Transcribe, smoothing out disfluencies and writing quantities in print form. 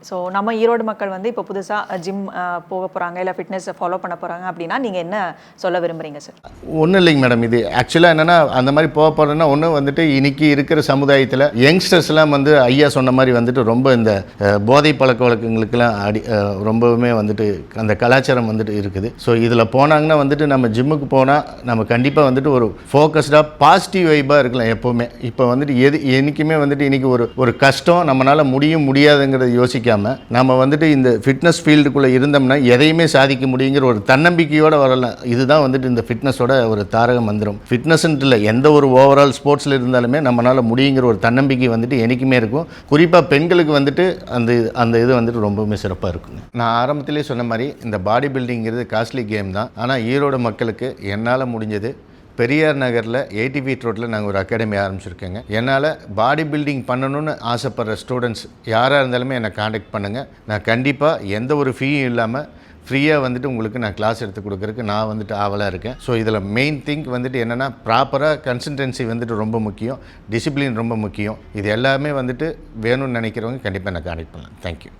So நம்ம ஈரோடு மக்கள் வந்து இப்போ புதுசாக ஜிம் போக போகிறாங்க, இல்லை ஃபிட்னஸை ஃபாலோ பண்ண போகிறாங்க அப்படின்னா நீங்கள் என்ன சொல்ல விரும்புகிறீங்க சார்? ஒன்றும் இல்லைங்க மேடம். இது ஆக்சுவலாக என்னென்னா, அந்த மாதிரி போக போகிறேன்னா ஒன்று வந்துட்டு இன்றைக்கி இருக்கிற சமுதாயத்தில் யங்ஸ்டர்ஸ்லாம் வந்து ஐயா சொன்ன மாதிரி வந்துட்டு ரொம்ப இந்த போதை பழக்க வழக்கங்களுக்கெல்லாம் ரொம்பவுமே வந்துட்டு அந்த கலாச்சாரம் வந்துட்டு இருக்குது. ஸோ இதில் போனாங்கன்னா வந்துட்டு நம்ம ஜிம்முக்கு போனால் நம்ம கண்டிப்பாக வந்துட்டு ஒரு ஃபோக்கஸ்டாக பாசிட்டிவ் வைப்பாக இருக்கலாம் எப்போவுமே. இப்போ வந்துட்டு என்றைக்குமே வந்துட்டு இன்றைக்கி ஒரு கஷ்டம் நம்மளால் முடியாதுங்கிறத யோசிக்காமல் நம்ம வந்துட்டு இந்த ஃபிட்னஸ் ஃபீல்டுக்குள்ளே இருந்தோம்னா எதையுமே சாதிக்க முடியுங்கிற ஒரு தன்னம்பிக்கையோடு வரலாம். இதுதான் வந்துட்டு இந்த ஃபிட்னஸோட ஒரு தாரக மந்திரம். ஃபிட்னஸ்ன்ட்டு இல்லை, எந்த ஒரு ஓவரால் ஸ்போர்ட்ஸில் இருந்தாலுமே நம்மளால் முடியுங்கிற ஒரு தன்னம்பிக்கை வந்துட்டு என்றைக்குமே இருக்கும். குறிப்பாக பெண்களுக்கு வந்துட்டு அந்த இது வந்துட்டு ரொம்பவுமே சிறப்பாக இருக்குங்க. நான் ஆரம்பத்திலே சொன்ன மாதிரி இந்த பாடி பில்டிங்கிறது காஸ்ட்லி கேம் தான். ஆனால் ஈரோடு மக்களுக்கு என்னால் முடிஞ்சது பெரியார் நகரில் 80 ஃபீட் ரோட்டில் நாங்கள் ஒரு அகாடமி ஆரம்பிச்சிருக்கேங்க. என்னால் பாடி பில்டிங் பண்ணணும்னு ஆசைப்படுற ஸ்டூடெண்ட்ஸ் யாராக இருந்தாலுமே என்னை காண்டாக்ட் பண்ணுங்கள். நான் கண்டிப்பாக எந்த ஒரு ஃபீயும் இல்லாமல் ஃப்ரீயாக வந்துட்டு உங்களுக்கு நான் கிளாஸ் எடுத்து கொடுக்குறதுக்கு நான் வந்துட்டு ஆவலாக இருக்கேன். ஸோ இதில் மெயின் திங் வந்துட்டு என்னென்னா, ப்ராப்பராக கன்சிஸ்டன்சி வந்துட்டு ரொம்ப முக்கியம், டிசிப்ளின் ரொம்ப முக்கியம். இது எல்லாமே வந்துட்டு வேணும்னு நினைக்கிறவங்க கண்டிப்பாக என்னை காண்டாக்ட் பண்ணலாம். தேங்க்யூ.